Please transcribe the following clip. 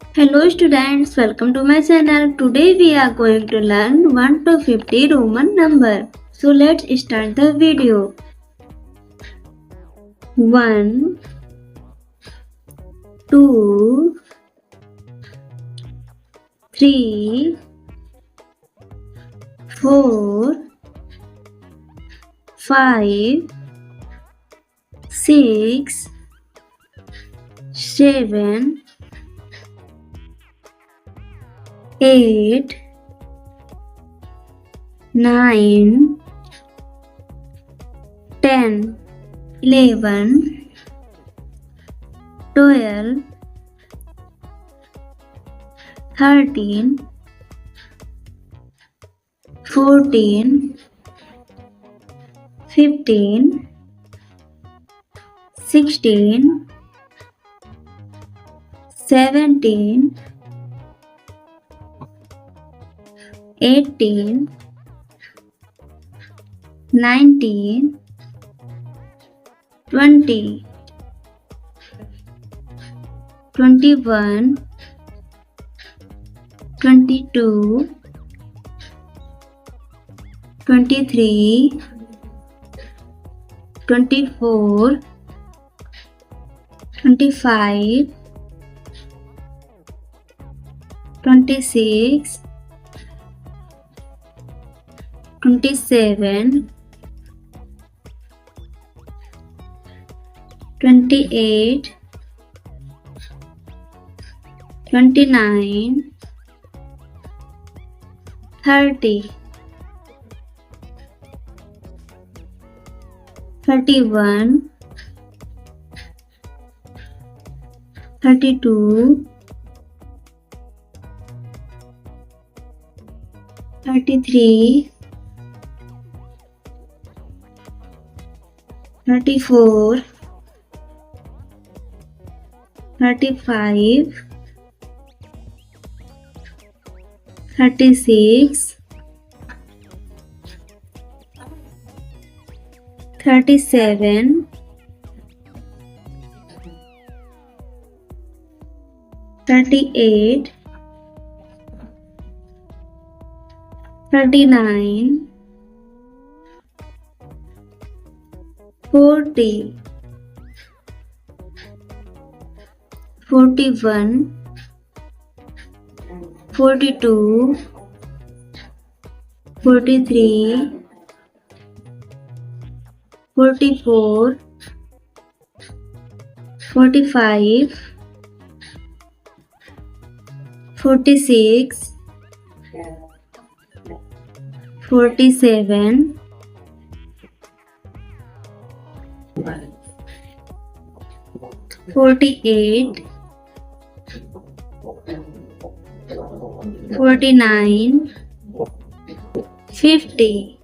Hello students, welcome to my channel. Today we are going to learn 1 to 50 Roman number. So let's start the video. 1, 2, 3, 4, 5, 6, 7, 8, 9, 10, 11, 12, 13, 14, 15, 16, 17, 18, 19, 20, 21, 22, 23, 24, 25, 26, 27, 28, 29, 30, 31, 32, 33, 34, 35, 36, 37, 38, 39, 40, 41, 42, 43, 44, 45, 46, 47, 48, 49, 50.